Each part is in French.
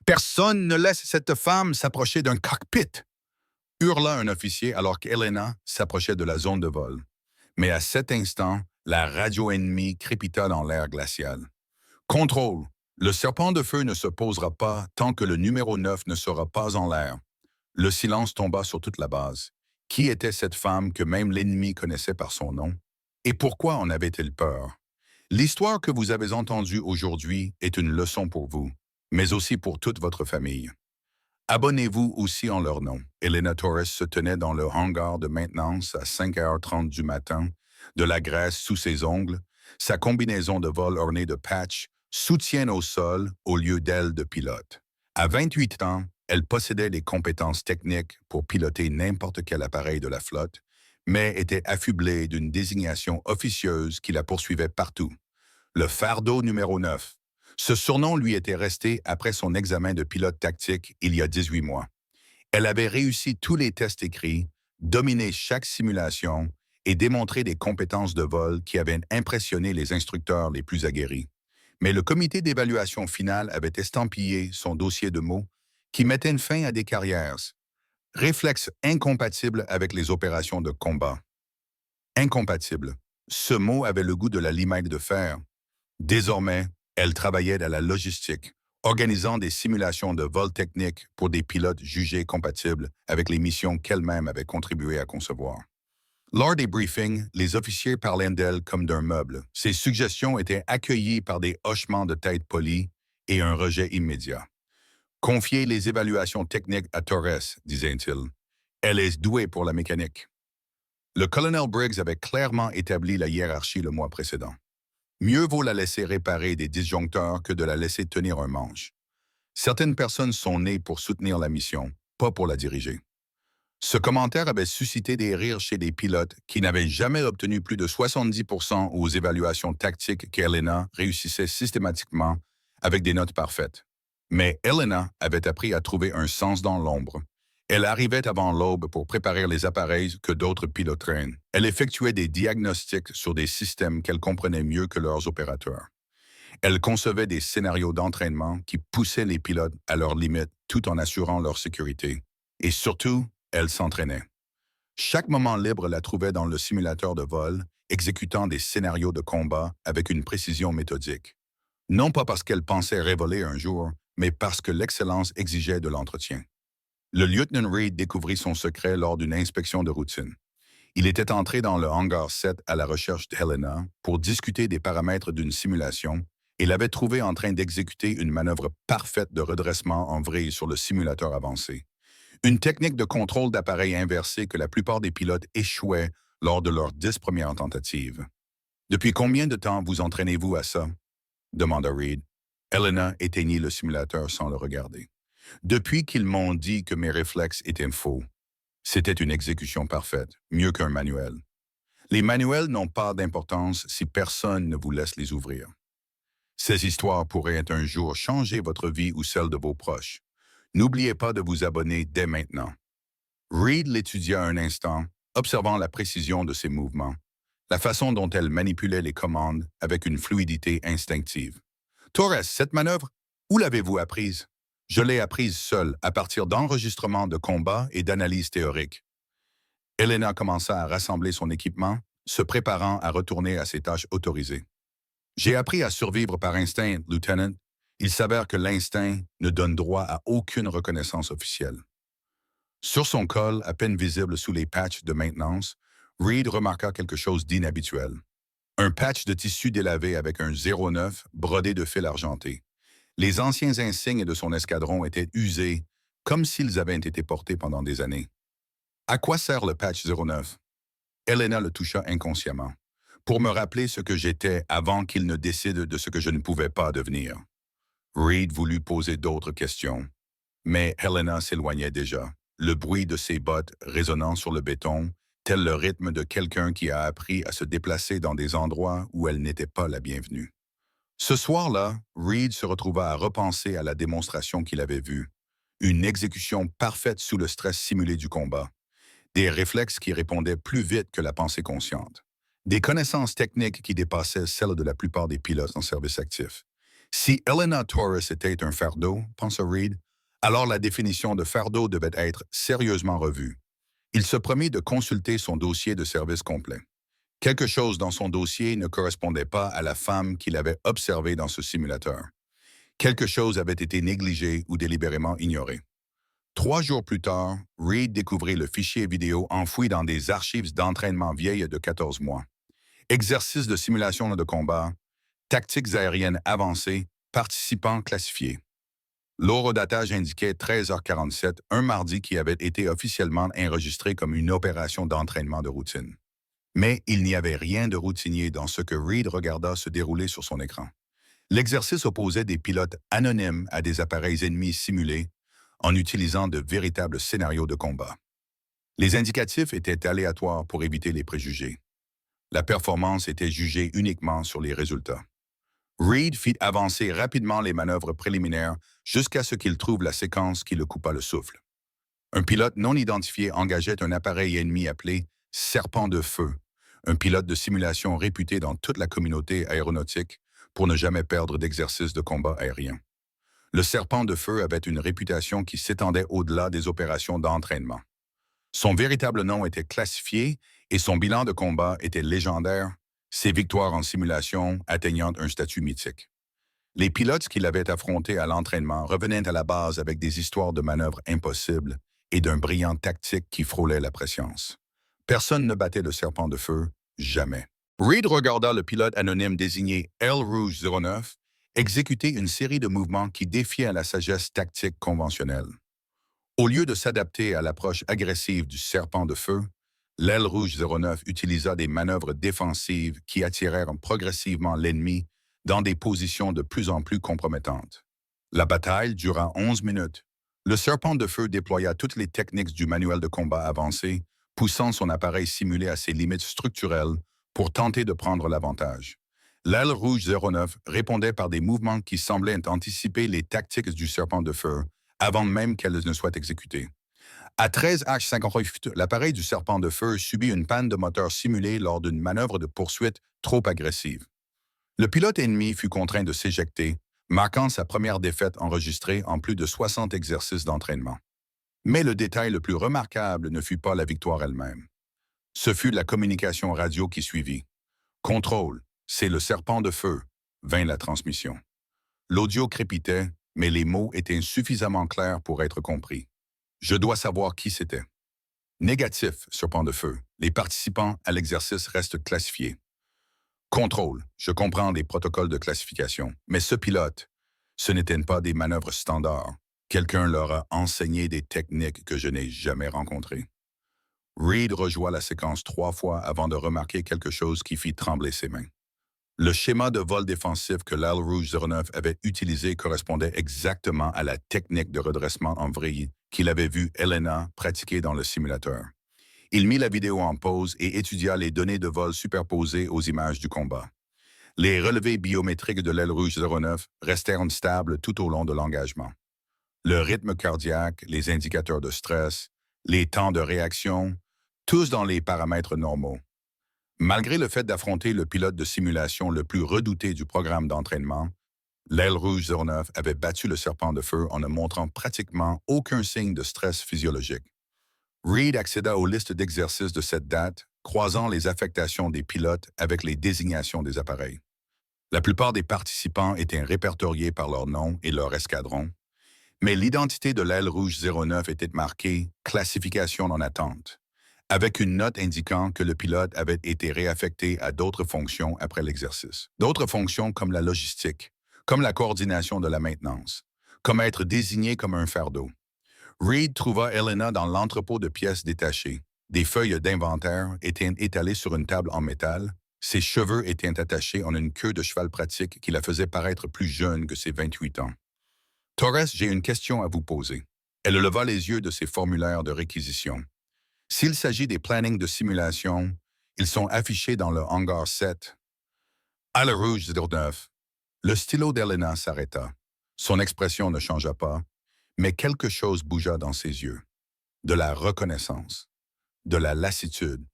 Personne ne laisse cette femme s'approcher d'un cockpit, hurla un officier alors qu'Elena s'approchait de la zone de vol. Mais à cet instant, la radio ennemie crépita dans l'air glacial. Contrôle. Le serpent de feu ne se posera pas tant que le numéro 9 ne sera pas en l'air. Le silence tomba sur toute la base. Qui était cette femme que même l'ennemi connaissait par son nom? Et pourquoi en avait-il peur? L'histoire que vous avez entendue aujourd'hui est une leçon pour vous, mais aussi pour toute votre famille. Abonnez-vous aussi en leur nom. Elena Torres se tenait dans le hangar de maintenance à 5h30 du matin, de la graisse sous ses ongles, sa combinaison de vol ornée de patchs, soutien au sol au lieu d'aile de pilote. À 28 ans, elle possédait les compétences techniques pour piloter n'importe quel appareil de la flotte, mais était affublée d'une désignation officieuse qui la poursuivait partout. Le fardeau numéro 9. Ce surnom lui était resté après son examen de pilote tactique il y a 18 mois. Elle avait réussi tous les tests écrits, dominé chaque simulation et démontré des compétences de vol qui avaient impressionné les instructeurs les plus aguerris. Mais le comité d'évaluation finale avait estampillé son dossier de mots qui mettait une fin à des carrières. Réflexe incompatible avec les opérations de combat. Incompatible. Ce mot avait le goût de la limette de fer. Désormais, elle travaillait dans la logistique, organisant des simulations de vol technique pour des pilotes jugés compatibles avec les missions qu'elle-même avait contribué à concevoir. Lors des briefings, les officiers parlaient d'elle comme d'un meuble. Ses suggestions étaient accueillies par des hochements de tête polis et un rejet immédiat. Confiez les évaluations techniques à Torres, disait-il. Elle est douée pour la mécanique. Le colonel Briggs avait clairement établi la hiérarchie le mois précédent. Mieux vaut la laisser réparer des disjoncteurs que de la laisser tenir un manche. Certaines personnes sont nées pour soutenir la mission, pas pour la diriger. Ce commentaire avait suscité des rires chez des pilotes qui n'avaient jamais obtenu plus de 70% aux évaluations tactiques qu'Elena réussissait systématiquement avec des notes parfaites. Mais Elena avait appris à trouver un sens dans l'ombre. Elle arrivait avant l'aube pour préparer les appareils que d'autres piloteraient. Elle effectuait des diagnostics sur des systèmes qu'elle comprenait mieux que leurs opérateurs. Elle concevait des scénarios d'entraînement qui poussaient les pilotes à leurs limites tout en assurant leur sécurité. Et surtout, elle s'entraînait. Chaque moment libre la trouvait dans le simulateur de vol, exécutant des scénarios de combat avec une précision méthodique. Non pas parce qu'elle pensait révoler un jour, mais parce que l'excellence exigeait de l'entretien. Le lieutenant Reed découvrit son secret lors d'une inspection de routine. Il était entré dans le hangar 7 à la recherche d'Helena pour discuter des paramètres d'une simulation et l'avait trouvé en train d'exécuter une manœuvre parfaite de redressement en vrille sur le simulateur avancé. Une technique de contrôle d'appareil inversé que la plupart des pilotes échouaient lors de leurs 10 premières tentatives. « Depuis combien de temps vous entraînez-vous à ça? » demanda Reed. Helena éteignit le simulateur sans le regarder. « Depuis qu'ils m'ont dit que mes réflexes étaient faux. C'était une exécution parfaite, mieux qu'un manuel. Les manuels n'ont pas d'importance si personne ne vous laisse les ouvrir. Ces histoires pourraient un jour changer votre vie ou celle de vos proches. N'oubliez pas de vous abonner dès maintenant. » Reed l'étudia un instant, observant la précision de ses mouvements, la façon dont elle manipulait les commandes avec une fluidité instinctive. « Torres, cette manœuvre, où l'avez-vous apprise? » « Je l'ai apprise seule, à partir d'enregistrements de combat et d'analyses théoriques. » Elena commença à rassembler son équipement, se préparant à retourner à ses tâches autorisées. « J'ai appris à survivre par instinct, Lieutenant. Il s'avère que l'instinct ne donne droit à aucune reconnaissance officielle. » Sur son col, à peine visible sous les patchs de maintenance, Reed remarqua quelque chose d'inhabituel. Un patch de tissu délavé avec un 09 brodé de fil argenté. Les anciens insignes de son escadron étaient usés, comme s'ils avaient été portés pendant des années. « À quoi sert le patch 09 ?» Elena le toucha inconsciemment. « Pour me rappeler ce que j'étais avant qu'il ne décide de ce que je ne pouvais pas devenir. » Reed voulut poser d'autres questions, mais Helena s'éloignait déjà, le bruit de ses bottes résonnant sur le béton, tel le rythme de quelqu'un qui a appris à se déplacer dans des endroits où elle n'était pas la bienvenue. Ce soir-là, Reed se retrouva à repenser à la démonstration qu'il avait vue. Une exécution parfaite sous le stress simulé du combat. Des réflexes qui répondaient plus vite que la pensée consciente. Des connaissances techniques qui dépassaient celles de la plupart des pilotes en service actif. Si Elena Torres était un fardeau, pensa Reed, alors la définition de fardeau devait être sérieusement revue. Il se promit de consulter son dossier de service complet. Quelque chose dans son dossier ne correspondait pas à la femme qu'il avait observée dans ce simulateur. Quelque chose avait été négligé ou délibérément ignoré. 3 jours plus tard, Reed découvrit le fichier vidéo enfoui dans des archives d'entraînement vieilles de 14 mois. Exercices de simulation de combat, tactiques aériennes avancées, participants classifiés. L'horodatage indiquait 13h47, un mardi qui avait été officiellement enregistré comme une opération d'entraînement de routine. Mais il n'y avait rien de routinier dans ce que Reed regarda se dérouler sur son écran. L'exercice opposait des pilotes anonymes à des appareils ennemis simulés en utilisant de véritables scénarios de combat. Les indicatifs étaient aléatoires pour éviter les préjugés. La performance était jugée uniquement sur les résultats. Reed fit avancer rapidement les manœuvres préliminaires jusqu'à ce qu'il trouve la séquence qui le coupa le souffle. Un pilote non identifié engageait un appareil ennemi appelé « Serpent de feu », un pilote de simulation réputé dans toute la communauté aéronautique pour ne jamais perdre d'exercice de combat aérien. Le Serpent de feu avait une réputation qui s'étendait au-delà des opérations d'entraînement. Son véritable nom était classifié et son bilan de combat était légendaire, ses victoires en simulation atteignant un statut mythique. Les pilotes qu'il avait affrontés à l'entraînement revenaient à la base avec des histoires de manœuvres impossibles et d'un brillant tactique qui frôlait la prescience. Personne ne battait le Serpent de feu, jamais. Reed regarda le pilote anonyme désigné L Rouge 09 exécuter une série de mouvements qui défiaient la sagesse tactique conventionnelle. Au lieu de s'adapter à l'approche agressive du Serpent de feu, l'aile rouge 09 utilisa des manœuvres défensives qui attirèrent progressivement l'ennemi dans des positions de plus en plus compromettantes. La bataille dura 11 minutes. Le Serpent de feu déploya toutes les techniques du manuel de combat avancé, poussant son appareil simulé à ses limites structurelles pour tenter de prendre l'avantage. L'aile rouge 09 répondait par des mouvements qui semblaient anticiper les tactiques du Serpent de feu avant même qu'elles ne soient exécutées. À 13h58, l'appareil du Serpent de feu subit une panne de moteur simulée lors d'une manœuvre de poursuite trop agressive. Le pilote ennemi fut contraint de s'éjecter, marquant sa première défaite enregistrée en plus de 60 exercices d'entraînement. Mais le détail le plus remarquable ne fut pas la victoire elle-même. Ce fut la communication radio qui suivit. « Contrôle, c'est le Serpent de feu », vint la transmission. L'audio crépitait, mais les mots étaient insuffisamment clairs pour être compris. Je dois savoir qui c'était. Négatif, Serpent de feu. Les participants à l'exercice restent classifiés. Contrôle, je comprends les protocoles de classification, mais ce pilote, ce n'étaient pas des manœuvres standards. Quelqu'un leur a enseigné des techniques que je n'ai jamais rencontrées. Reed rejoint la séquence 3 fois avant de remarquer quelque chose qui fit trembler ses mains. Le schéma de vol défensif que l'aile rouge 09 avait utilisé correspondait exactement à la technique de redressement en vrille qu'il avait vu Elena pratiquer dans le simulateur. Il mit la vidéo en pause et étudia les données de vol superposées aux images du combat. Les relevés biométriques de l'aile rouge 09 restèrent stables tout au long de l'engagement. Le rythme cardiaque, les indicateurs de stress, les temps de réaction, tous dans les paramètres normaux. Malgré le fait d'affronter le pilote de simulation le plus redouté du programme d'entraînement, l'aile rouge 09 avait battu le Serpent de feu en ne montrant pratiquement aucun signe de stress physiologique. Reed accéda aux listes d'exercices de cette date, croisant les affectations des pilotes avec les désignations des appareils. La plupart des participants étaient répertoriés par leur nom et leur escadron, mais l'identité de l'aile rouge 09 était marquée « Classification en attente », avec une note indiquant que le pilote avait été réaffecté à d'autres fonctions après l'exercice. D'autres fonctions comme la logistique, comme la coordination de la maintenance, comme être désigné comme un fardeau. Reed trouva Elena dans l'entrepôt de pièces détachées. Des feuilles d'inventaire étaient étalées sur une table en métal. Ses cheveux étaient attachés en une queue de cheval pratique qui la faisait paraître plus jeune que ses 28 ans. « Torres, j'ai une question à vous poser. » Elle leva les yeux de ses formulaires de réquisition. S'il s'agit des plannings de simulation, ils sont affichés dans le hangar 7. À la rouge 09, le stylo d'Elena s'arrêta. Son expression ne changea pas, mais quelque chose bougea dans ses yeux. De la reconnaissance, de la lassitude,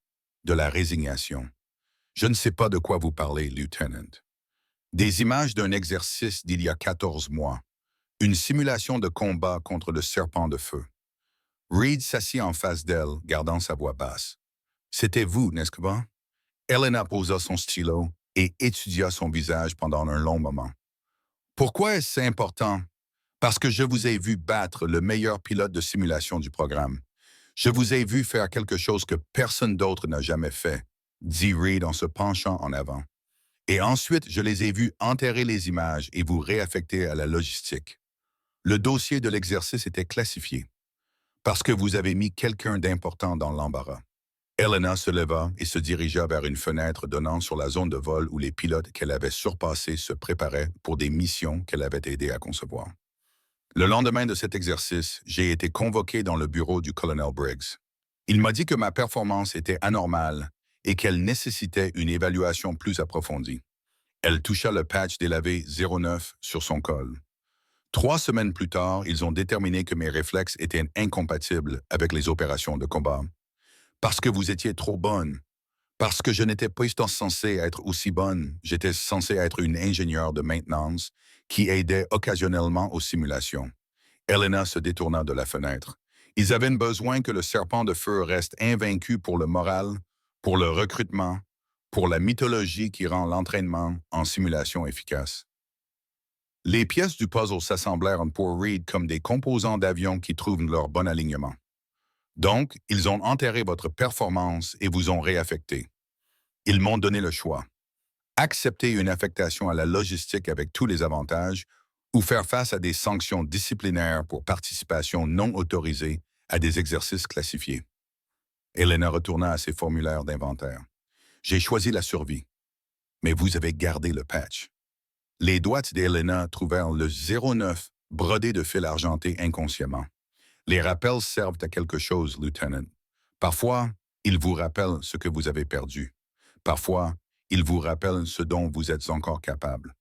de la résignation. « Je ne sais pas de quoi vous parlez, Lieutenant. » Des images d'un exercice d'il y a 14 mois. Une simulation de combat contre le serpent de feu. Reed s'assit en face d'elle, gardant sa voix basse. C'était vous, n'est-ce pas? Elena posa son stylo et étudia son visage pendant un long moment. Pourquoi est-ce important? Parce que je vous ai vu battre le meilleur pilote de simulation du programme. Je vous ai vu faire quelque chose que personne d'autre n'a jamais fait, dit Reed en se penchant en avant. Et ensuite, je les ai vus enterrer les images et vous réaffecter à la logistique. Le dossier de l'exercice était classifié, parce que vous avez mis quelqu'un d'important dans l'embarras. Elena se leva et se dirigea vers une fenêtre donnant sur la zone de vol où les pilotes qu'elle avait surpassés se préparaient pour des missions qu'elle avait aidé à concevoir. Le lendemain de cet exercice, j'ai été convoqué dans le bureau du colonel Briggs. Il m'a dit que ma performance était anormale et qu'elle nécessitait une évaluation plus approfondie. Elle toucha le patch délavé 09 sur son col. 3 semaines plus tard, ils ont déterminé que mes réflexes étaient incompatibles avec les opérations de combat. Parce que vous étiez trop bonne. Parce que je n'étais pas censé être aussi bonne. J'étais censé être une ingénieure de maintenance qui aidait occasionnellement aux simulations. Elena se détourna de la fenêtre. Ils avaient besoin que le serpent de feu reste invaincu pour le moral, pour le recrutement, pour la mythologie qui rend l'entraînement en simulation efficace. Les pièces du puzzle s'assemblèrent pour Reed comme des composants d'avion qui trouvent leur bon alignement. Donc, ils ont enterré votre performance et vous ont réaffecté. Ils m'ont donné le choix. Accepter une affectation à la logistique avec tous les avantages ou faire face à des sanctions disciplinaires pour participation non autorisée à des exercices classifiés. Elena retourna à ses formulaires d'inventaire. J'ai choisi la survie, mais vous avez gardé le patch. Les doigts d'Elena trouvèrent le 09 brodé de fil argenté inconsciemment. Les rappels servent à quelque chose, Lieutenant. Parfois, ils vous rappellent ce que vous avez perdu. Parfois, ils vous rappellent ce dont vous êtes encore capable.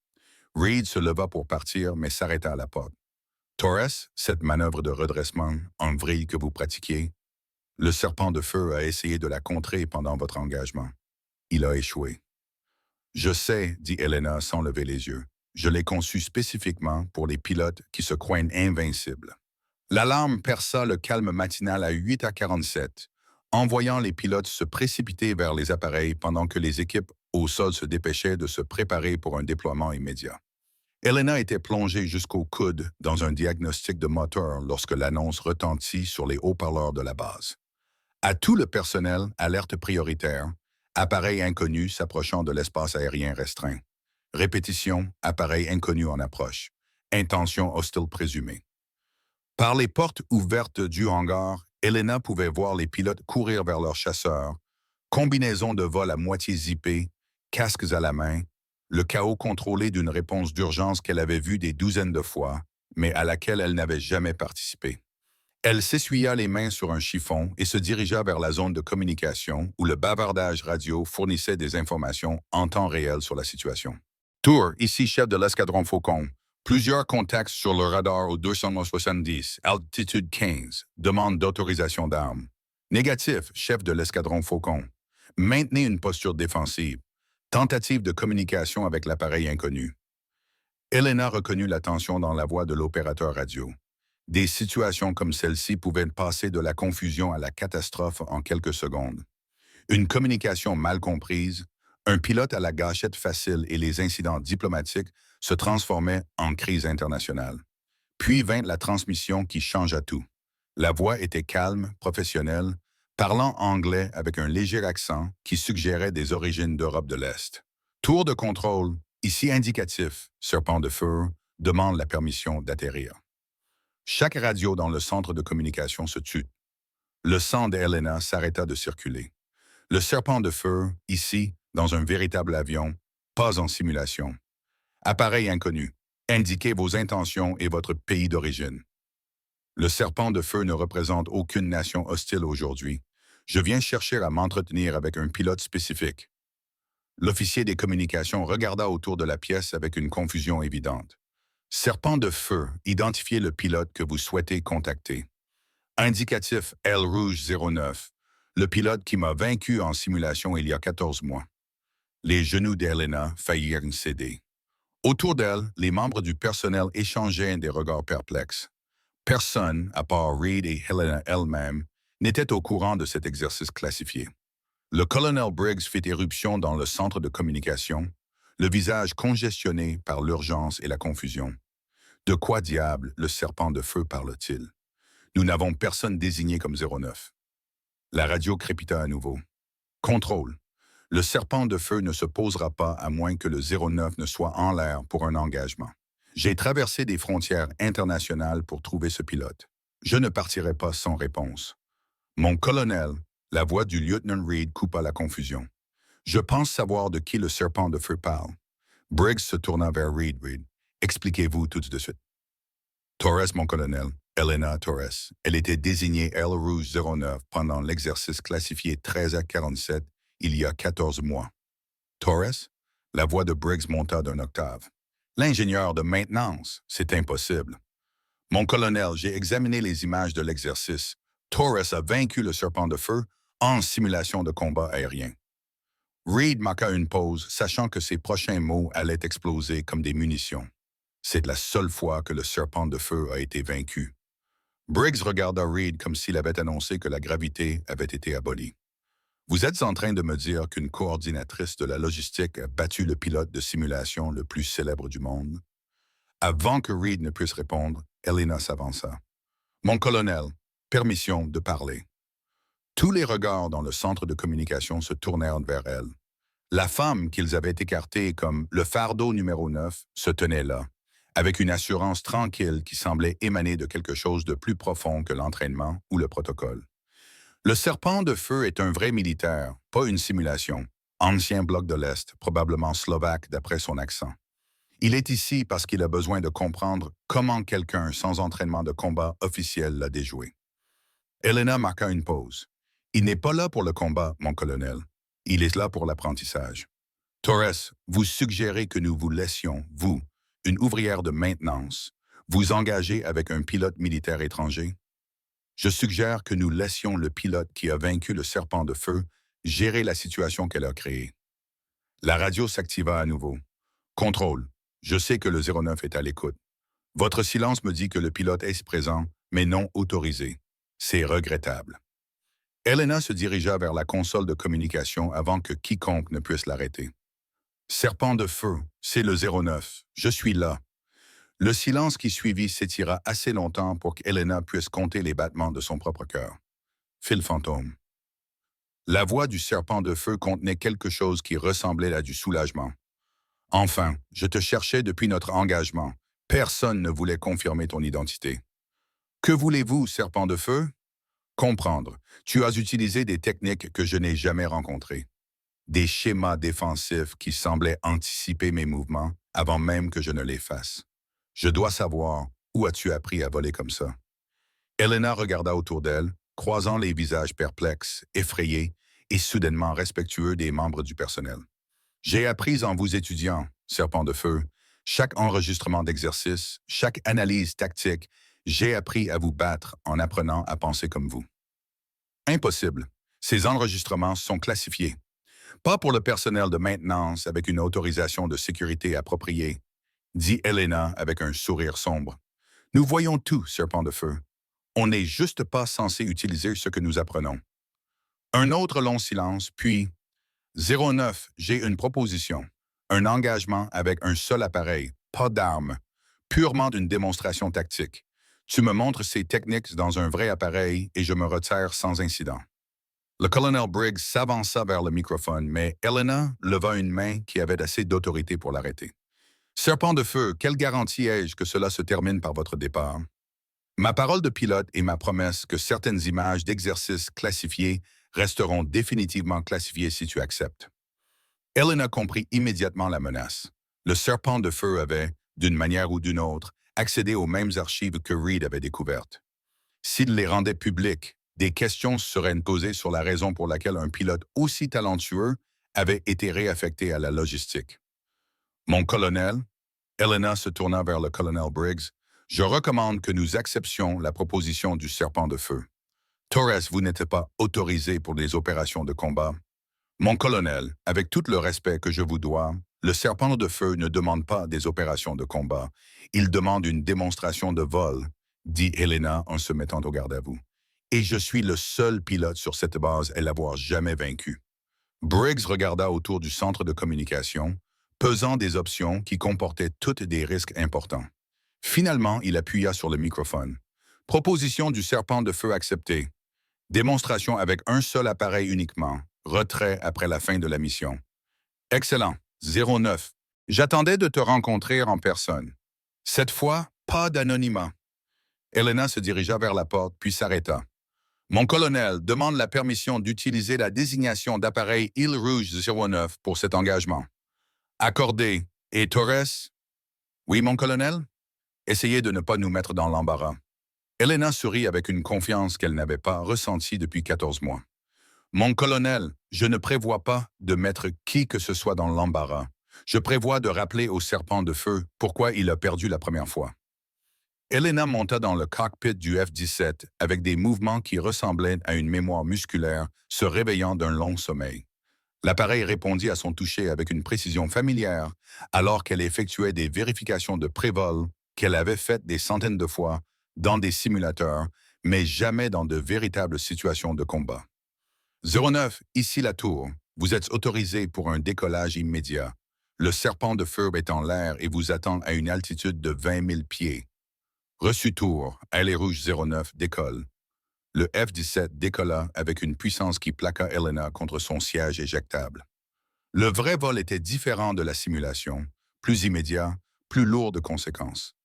Reed se leva pour partir, mais s'arrêta à la porte. Torres, cette manœuvre de redressement en vrille que vous pratiquiez, le serpent de feu a essayé de la contrer pendant votre engagement. Il a échoué. Je sais, dit Elena sans lever les yeux. Je l'ai conçu spécifiquement pour les pilotes qui se croient invincibles. L'alarme perça le calme matinal à 8h47, envoyant les pilotes se précipiter vers les appareils pendant que les équipes au sol se dépêchaient de se préparer pour un déploiement immédiat. Elena était plongée jusqu'au coude dans un diagnostic de moteur lorsque l'annonce retentit sur les haut-parleurs de la base. À tout le personnel, alerte prioritaire, appareil inconnu s'approchant de l'espace aérien restreint. Répétition, appareil inconnu en approche. Intention hostile présumée. Par les portes ouvertes du hangar, Elena pouvait voir les pilotes courir vers leurs chasseurs, combinaison de vol à moitié zippée, casques à la main, le chaos contrôlé d'une réponse d'urgence qu'elle avait vue des douzaines de fois, mais à laquelle elle n'avait jamais participé. Elle s'essuya les mains sur un chiffon et se dirigea vers la zone de communication où le bavardage radio fournissait des informations en temps réel sur la situation. Tour, ici chef de l'escadron Faucon. Plusieurs contacts sur le radar au 270, altitude 15, demande d'autorisation d'armes. Négatif, chef de l'escadron Faucon. Maintenez une posture défensive. Tentative de communication avec l'appareil inconnu. Elena reconnut la tension dans la voix de l'opérateur radio. Des situations comme celle-ci pouvaient passer de la confusion à la catastrophe en quelques secondes. Une communication mal comprise, un pilote à la gâchette facile et les incidents diplomatiques se transformaient en crise internationale. Puis vint la transmission qui changea tout. La voix était calme, professionnelle, parlant anglais avec un léger accent qui suggérait des origines d'Europe de l'Est. Tour de contrôle, ici indicatif, serpent de feu, demande la permission d'atterrir. Chaque radio dans le centre de communication se tut. Le sang d'Elena s'arrêta de circuler. Le serpent de feu, ici, dans un véritable avion, pas en simulation. Appareil inconnu. Indiquez vos intentions et votre pays d'origine. Le serpent de feu ne représente aucune nation hostile aujourd'hui. Je viens chercher à m'entretenir avec un pilote spécifique. L'officier des communications regarda autour de la pièce avec une confusion évidente. Serpent de feu, identifiez le pilote que vous souhaitez contacter. Indicatif L Rouge 09, le pilote qui m'a vaincu en simulation il y a 14 mois. Les genoux d'Elena faillirent céder. Autour d'elle, les membres du personnel échangeaient des regards perplexes. Personne, à part Reed et Helena elle-même, n'était au courant de cet exercice classifié. Le colonel Briggs fit éruption dans le centre de communication, le visage congestionné par l'urgence et la confusion. De quoi diable le serpent de feu parle-t-il? Nous n'avons personne désigné comme 09. La radio crépita à nouveau. Contrôle. Le serpent de feu ne se posera pas à moins que le 09 ne soit en l'air pour un engagement. J'ai traversé des frontières internationales pour trouver ce pilote. Je ne partirai pas sans réponse. Mon colonel, la voix du lieutenant Reed coupa la confusion. Je pense savoir de qui le serpent de feu parle. Briggs se tourna vers Reed. Reed, expliquez-vous tout de suite. Torres, mon colonel. Helena Torres. Elle était désignée Aile Rouge 09 pendant l'exercice classifié 13 à 47 il y a 14 mois. Torres? La voix de Briggs monta d'un octave. L'ingénieur de maintenance, c'est impossible. Mon colonel, j'ai examiné les images de l'exercice. Torres a vaincu le serpent de feu en simulation de combat aérien. Reed marqua une pause, sachant que ses prochains mots allaient exploser comme des munitions. C'est la seule fois que le serpent de feu a été vaincu. Briggs regarda Reed comme s'il avait annoncé que la gravité avait été abolie. Vous êtes en train de me dire qu'une coordinatrice de la logistique a battu le pilote de simulation le plus célèbre du monde? Avant que Reed ne puisse répondre, Helena s'avança. Mon colonel, permission de parler. Tous les regards dans le centre de communication se tournèrent vers elle. La femme qu'ils avaient écartée comme le fardeau numéro 9 se tenait là, avec une assurance tranquille qui semblait émaner de quelque chose de plus profond que l'entraînement ou le protocole. Le serpent de feu est un vrai militaire, pas une simulation. Ancien bloc de l'Est, probablement slovaque d'après son accent. Il est ici parce qu'il a besoin de comprendre comment quelqu'un sans entraînement de combat officiel l'a déjoué. Helena marqua une pause. Il n'est pas là pour le combat, mon colonel. Il est là pour l'apprentissage. Torres, vous suggérez que nous vous laissions, vous, une ouvrière de maintenance, vous engager avec un pilote militaire étranger? Je suggère que nous laissions le pilote qui a vaincu le serpent de feu gérer la situation qu'elle a créée. La radio s'activa à nouveau. Contrôle. Je sais que le 09 est à l'écoute. Votre silence me dit que le pilote est présent, mais non autorisé. C'est regrettable. Helena se dirigea vers la console de communication avant que quiconque ne puisse l'arrêter. Serpent de feu, c'est le 09. Je suis là. Le silence qui suivit s'étira assez longtemps pour qu'Helena puisse compter les battements de son propre cœur. Fil fantôme. La voix du serpent de feu contenait quelque chose qui ressemblait à du soulagement. Enfin, je te cherchais depuis notre engagement. Personne ne voulait confirmer ton identité. Que voulez-vous, serpent de feu? Comprendre. Tu as utilisé des techniques que je n'ai jamais rencontrées. Des schémas défensifs qui semblaient anticiper mes mouvements avant même que je ne les fasse. Je dois savoir, où as-tu appris à voler comme ça? Helena regarda autour d'elle, croisant les visages perplexes, effrayés et soudainement respectueux des membres du personnel. J'ai appris en vous étudiant, serpent de feu, chaque enregistrement d'exercice, chaque analyse tactique, j'ai appris à vous battre en apprenant à penser comme vous. Impossible. Ces enregistrements sont classifiés. Pas pour le personnel de maintenance avec une autorisation de sécurité appropriée, dit Helena avec un sourire sombre. Nous voyons tout, serpent de feu. On n'est juste pas censé utiliser ce que nous apprenons. Un autre long silence, puis 09, j'ai une proposition. Un engagement avec un seul appareil, pas d'armes, purement une démonstration tactique. Tu me montres ces techniques dans un vrai appareil et je me retire sans incident. Le colonel Briggs s'avança vers le microphone, mais Helena leva une main qui avait assez d'autorité pour l'arrêter. Serpent de feu, quelle garantie ai-je que cela se termine par votre départ? Ma parole de pilote et ma promesse que certaines images d'exercices classifiés resteront définitivement classifiées si tu acceptes. Helena comprit immédiatement la menace. Le serpent de feu avait, d'une manière ou d'une autre, accédé aux mêmes archives que Reed avait découvertes. S'il les rendait publiques, des questions seraient posées sur la raison pour laquelle un pilote aussi talentueux avait été réaffecté à la logistique. Mon colonel, Helena se tourna vers le colonel Briggs, je recommande que nous acceptions la proposition du serpent de feu. Torres, vous n'êtes pas autorisé pour des opérations de combat. Mon colonel, avec tout le respect que je vous dois, Le serpent de feu ne demande pas des opérations de combat. Il demande une démonstration de vol, dit Helena en se mettant au garde à vous. Et je suis le seul pilote sur cette base à l'avoir jamais vaincu. Briggs regarda autour du centre de communication, pesant des options qui comportaient toutes des risques importants. Finalement, il appuya sur le microphone. Proposition du serpent de feu acceptée. Démonstration avec un seul appareil uniquement. Retrait après la fin de la mission. Excellent. 09. J'attendais de te rencontrer en personne. Cette fois, pas d'anonymat. Helena se dirigea vers la porte, puis s'arrêta. Mon colonel demande la permission d'utiliser la désignation d'appareil Île Rouge 09 pour cet engagement. Accordé. Et Torres? Oui, mon colonel? Essayez de ne pas nous mettre dans l'embarras. Helena sourit avec une confiance qu'elle n'avait pas ressentie depuis 14 mois. Mon colonel, je ne prévois pas de mettre qui que ce soit dans l'embarras. Je prévois de rappeler au serpent de feu pourquoi il a perdu la première fois. Helena monta dans le cockpit du F-17 avec des mouvements qui ressemblaient à une mémoire musculaire se réveillant d'un long sommeil. L'appareil répondit à son toucher avec une précision familière alors qu'elle effectuait des vérifications de prévol qu'elle avait faites des centaines de fois dans des simulateurs, mais jamais dans de véritables situations de combat. 09, ici la tour. Vous êtes autorisé pour un décollage immédiat. Le serpent de feu est en l'air et vous attend à une altitude de 20 000 pieds. Reçu tour, Aile Rouge 09 décolle. Le F-17 décolla avec une puissance qui plaqua Helena contre son siège éjectable. Le vrai vol était différent de la simulation, plus immédiat, plus lourd de conséquences.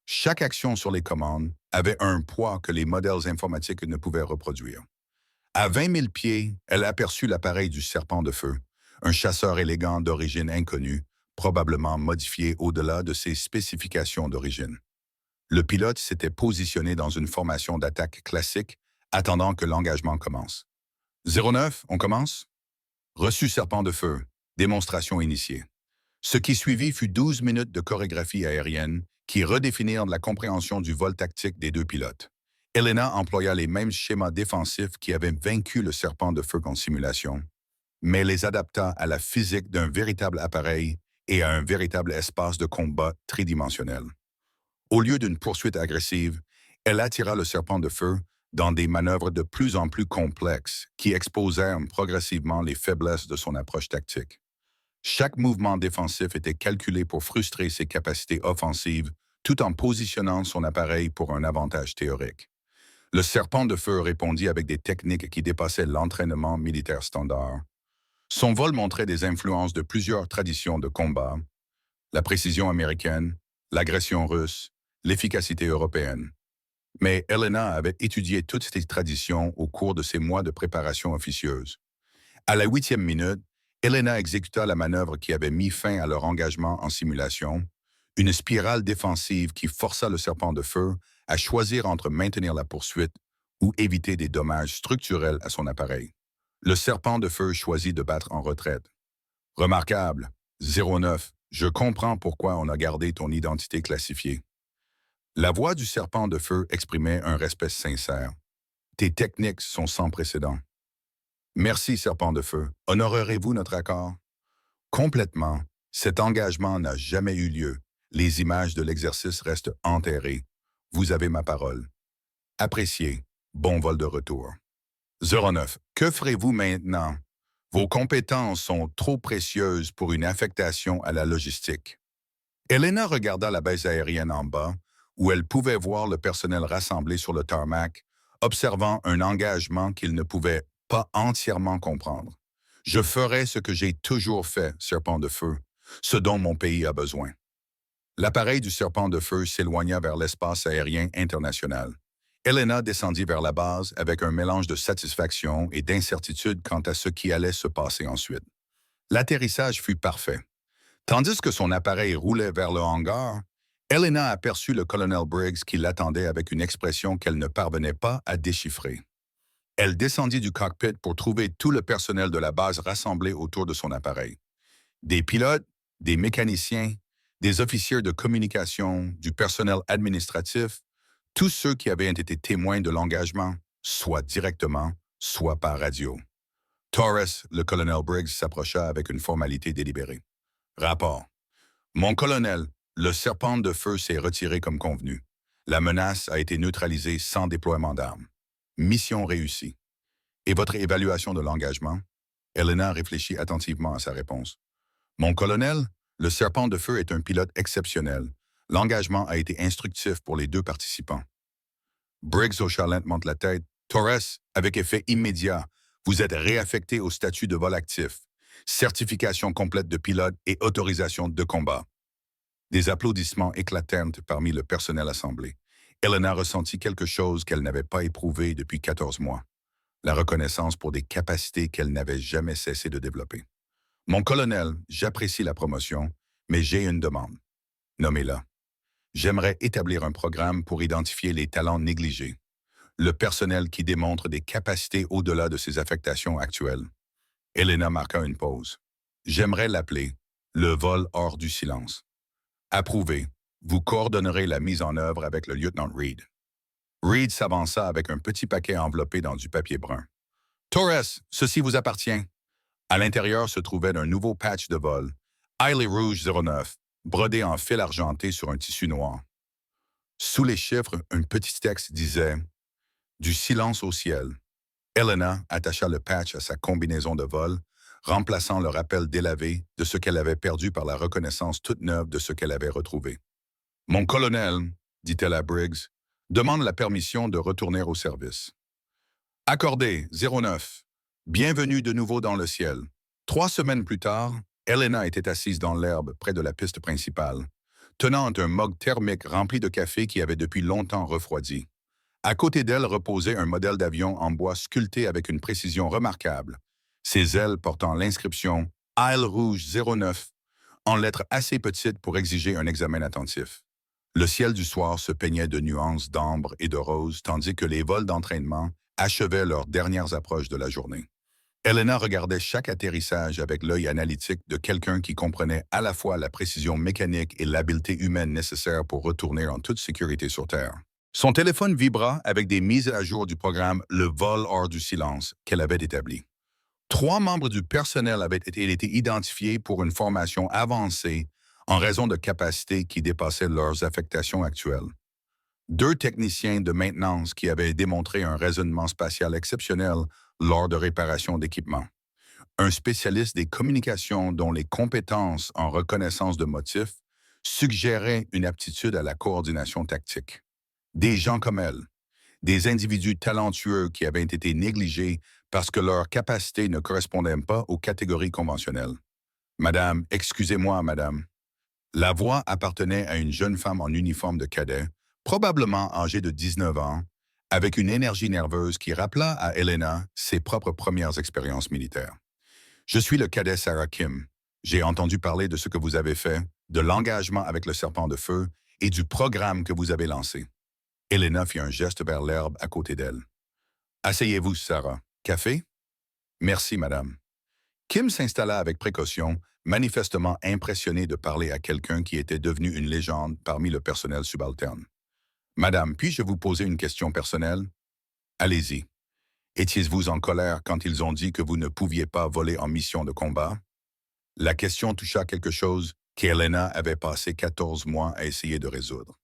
Chaque action sur les commandes avait un poids que les modèles informatiques ne pouvaient reproduire. À 20 000 pieds, elle aperçut l'appareil du serpent de feu, un chasseur élégant d'origine inconnue, probablement modifié au-delà de ses spécifications d'origine. Le pilote s'était positionné dans une formation d'attaque classique, attendant que l'engagement commence. 09, on commence? Reçu serpent de feu, démonstration initiée. Ce qui suivit fut 12 minutes de chorégraphie aérienne qui redéfinirent la compréhension du vol tactique des deux pilotes. Helena employa les mêmes schémas défensifs qui avaient vaincu le serpent de feu en simulation, mais les adapta à la physique d'un véritable appareil et à un véritable espace de combat tridimensionnel. Au lieu d'une poursuite agressive, elle attira le serpent de feu dans des manœuvres de plus en plus complexes qui exposèrent progressivement les faiblesses de son approche tactique. Chaque mouvement défensif était calculé pour frustrer ses capacités offensives tout en positionnant son appareil pour un avantage théorique. Le serpent de feu répondit avec des techniques qui dépassaient l'entraînement militaire standard. Son vol montrait des influences de plusieurs traditions de combat, la précision américaine, l'agression russe, l'efficacité européenne. Mais Helena avait étudié toutes ces traditions au cours de ses mois de préparation officieuse. À la 8e minute, Helena exécuta la manœuvre qui avait mis fin à leur engagement en simulation, une spirale défensive qui força le serpent de feu à choisir entre maintenir la poursuite ou éviter des dommages structurels à son appareil. Le serpent de feu choisit de battre en retraite. Remarquable. 09. Je comprends pourquoi on a gardé ton identité classifiée. La voix du serpent de feu exprimait un respect sincère. Tes techniques sont sans précédent. Merci, serpent de feu. Honorerez-vous notre accord? Complètement. Cet engagement n'a jamais eu lieu. Les images de l'exercice restent enterrées. Vous avez ma parole. Appréciez. Bon vol de retour. 09. Que ferez-vous maintenant? Vos compétences sont trop précieuses pour une affectation à la logistique. Helena regarda la base aérienne en bas, où elle pouvait voir le personnel rassemblé sur le tarmac, observant un engagement qu'il ne pouvait pas entièrement comprendre. Je ferai ce que j'ai toujours fait, serpent de feu, ce dont mon pays a besoin. L'appareil du serpent de feu s'éloigna vers l'espace aérien international. Helena descendit vers la base avec un mélange de satisfaction et d'incertitude quant à ce qui allait se passer ensuite. L'atterrissage fut parfait. Tandis que son appareil roulait vers le hangar, Helena aperçut le colonel Briggs qui l'attendait avec une expression qu'elle ne parvenait pas à déchiffrer. Elle descendit du cockpit pour trouver tout le personnel de la base rassemblé autour de son appareil. Des pilotes, des mécaniciens, des officiers de communication, du personnel administratif, tous ceux qui avaient été témoins de l'engagement, soit directement, soit par radio. Torres, le colonel Briggs, s'approcha avec une formalité délibérée. Rapport. Mon colonel, le serpent de feu s'est retiré comme convenu. La menace a été neutralisée sans déploiement d'armes. Mission réussie. Et votre évaluation de l'engagement? Elena réfléchit attentivement à sa réponse. Mon colonel, le serpent de feu est un pilote exceptionnel. L'engagement a été instructif pour les deux participants. Briggs hocha lentement la tête. Torres, avec effet immédiat, vous êtes réaffecté au statut de vol actif. Certification complète de pilote et autorisation de combat. Des applaudissements éclatèrent parmi le personnel assemblé. Elena ressentit quelque chose qu'elle n'avait pas éprouvé depuis 14 mois. La reconnaissance pour des capacités qu'elle n'avait jamais cessé de développer. Mon colonel, j'apprécie la promotion, mais j'ai une demande. Nommez-la. J'aimerais établir un programme pour identifier les talents négligés. Le personnel qui démontre des capacités au-delà de ses affectations actuelles. Elena marqua une pause. J'aimerais l'appeler le vol hors du silence. Approuvé. Vous coordonnerez la mise en œuvre avec le lieutenant Reed. Reed s'avança avec un petit paquet enveloppé dans du papier brun. Torres, ceci vous appartient. À l'intérieur se trouvait un nouveau patch de vol, Hailey Rouge 09, brodé en fil argenté sur un tissu noir. Sous les chiffres, un petit texte disait « Du silence au ciel ». Elena attacha le patch à sa combinaison de vol, remplaçant le rappel délavé de ce qu'elle avait perdu par la reconnaissance toute neuve de ce qu'elle avait retrouvé. « Mon colonel, dit-elle à Briggs, demande la permission de retourner au service. »« Accordé, 09. Bienvenue de nouveau dans le ciel. » 3 semaines plus tard, Elena était assise dans l'herbe près de la piste principale, tenant un mug thermique rempli de café qui avait depuis longtemps refroidi. À côté d'elle reposait un modèle d'avion en bois sculpté avec une précision remarquable, ses ailes portant l'inscription « Hailey Rouge 09 » en lettres assez petites pour exiger un examen attentif. Le ciel du soir se peignait de nuances d'ambre et de rose, tandis que les vols d'entraînement achevaient leurs dernières approches de la journée. Elena regardait chaque atterrissage avec l'œil analytique de quelqu'un qui comprenait à la fois la précision mécanique et l'habileté humaine nécessaire pour retourner en toute sécurité sur Terre. Son téléphone vibra avec des mises à jour du programme Le vol hors du silence qu'elle avait établi. 3 membres du personnel avaient été identifiés pour une formation avancée en raison de capacités qui dépassaient leurs affectations actuelles. 2 techniciens de maintenance qui avaient démontré un raisonnement spatial exceptionnel lors de réparation d'équipements. Un spécialiste des communications dont les compétences en reconnaissance de motifs suggéraient une aptitude à la coordination tactique. Des gens comme elle, des individus talentueux qui avaient été négligés parce que leurs capacités ne correspondaient pas aux catégories conventionnelles. « Madame, excusez-moi, madame. » La voix appartenait à une jeune femme en uniforme de cadet, probablement âgée de 19 ans, avec une énergie nerveuse qui rappela à Elena ses propres premières expériences militaires. « Je suis le cadet Sarah Kim. J'ai entendu parler de ce que vous avez fait, de l'engagement avec le serpent de feu et du programme que vous avez lancé. » Elena fit un geste vers l'herbe à côté d'elle. « Asseyez-vous, Sarah. Café? »« Merci, madame. » Kim s'installa avec précaution, manifestement impressionné de parler à quelqu'un qui était devenu une légende parmi le personnel subalterne. « Madame, puis-je vous poser une question personnelle? »« Allez-y. Étiez-vous en colère quand ils ont dit que vous ne pouviez pas voler en mission de combat? » La question toucha quelque chose qu'Elena avait passé 14 mois à essayer de résoudre.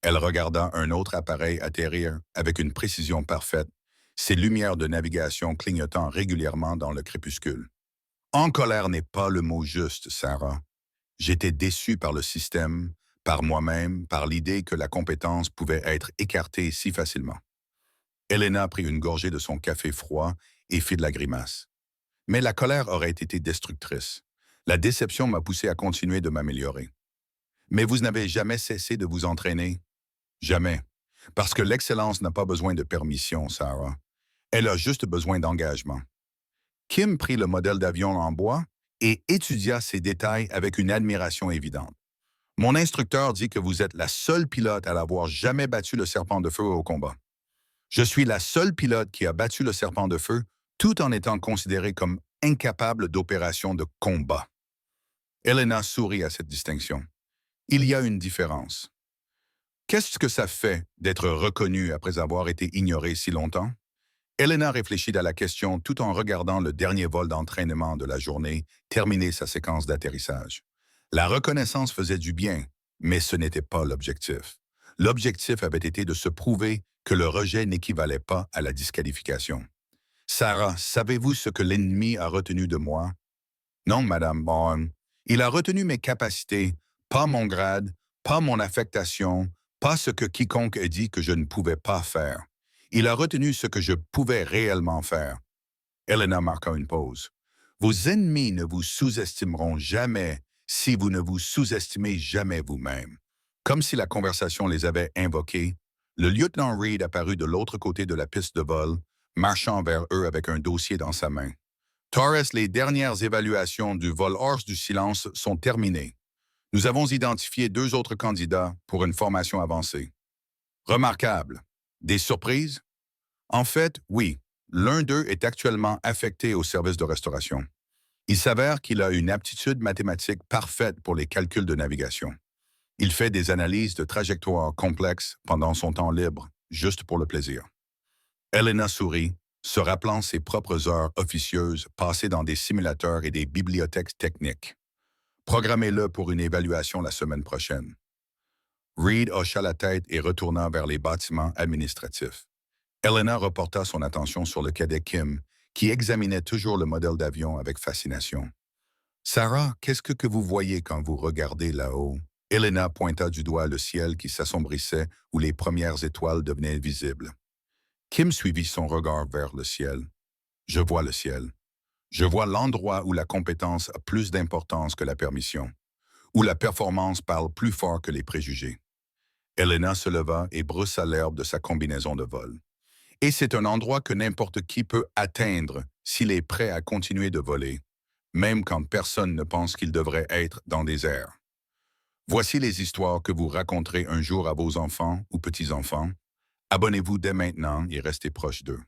Elle regarda un autre appareil atterrir avec une précision parfaite, ses lumières de navigation clignotant régulièrement dans le crépuscule. « En colère n'est pas le mot juste, Sarah. J'étais déçu par le système, par moi-même, par l'idée que la compétence pouvait être écartée si facilement. » Elena prit une gorgée de son café froid et fit de la grimace. « Mais la colère aurait été destructrice. La déception m'a poussé à continuer de m'améliorer. »« Mais vous n'avez jamais cessé de vous entraîner? » « Jamais. Parce que l'excellence n'a pas besoin de permission, Sarah. Elle a juste besoin d'engagement. » Kim prit le modèle d'avion en bois et étudia ses détails avec une admiration évidente. « Mon instructeur dit que vous êtes la seule pilote à n'avoir jamais battu le serpent de feu au combat. Je suis la seule pilote qui a battu le serpent de feu tout en étant considérée comme incapable d'opération de combat. » Elena sourit à cette distinction. « Il y a une différence. Qu'est-ce que ça fait d'être reconnu après avoir été ignoré si longtemps? » Elena réfléchit à la question tout en regardant le dernier vol d'entraînement de la journée terminer sa séquence d'atterrissage. La reconnaissance faisait du bien, mais ce n'était pas l'objectif. L'objectif avait été de se prouver que le rejet n'équivalait pas à la disqualification. Sarah, savez-vous ce que l'ennemi a retenu de moi? Non, Madame Bond. Il a retenu mes capacités, pas mon grade, pas mon affectation, pas ce que quiconque a dit que je ne pouvais pas faire. Il a retenu ce que je pouvais réellement faire. Elena marqua une pause. Vos ennemis ne vous sous-estimeront jamais si vous ne vous sous-estimez jamais vous-même. Comme si la conversation les avait invoqués, le lieutenant Reed apparut de l'autre côté de la piste de vol, marchant vers eux avec un dossier dans sa main. Torres, les dernières évaluations du vol hors du silence sont terminées. Nous avons identifié 2 autres candidats pour une formation avancée. Remarquable. Des surprises? En fait, oui. L'un d'eux est actuellement affecté au service de restauration. Il s'avère qu'il a une aptitude mathématique parfaite pour les calculs de navigation. Il fait des analyses de trajectoires complexes pendant son temps libre, juste pour le plaisir. Elena sourit, se rappelant ses propres heures officieuses passées dans des simulateurs et des bibliothèques techniques. Programmez-le pour une évaluation la semaine prochaine. Reed hocha la tête et retourna vers les bâtiments administratifs. Elena reporta son attention sur le cadet Kim, qui examinait toujours le modèle d'avion avec fascination. Sarah, qu'est-ce que vous voyez quand vous regardez là-haut? Elena pointa du doigt le ciel qui s'assombrissait où les premières étoiles devenaient visibles. Kim suivit son regard vers le ciel. Je vois le ciel. Je vois l'endroit où la compétence a plus d'importance que la permission, où la performance parle plus fort que les préjugés. Elena se leva et broussa l'herbe de sa combinaison de vol. Et c'est un endroit que n'importe qui peut atteindre s'il est prêt à continuer de voler, même quand personne ne pense qu'il devrait être dans des airs. Voici les histoires que vous raconterez un jour à vos enfants ou petits-enfants. Abonnez-vous dès maintenant et restez proche d'eux.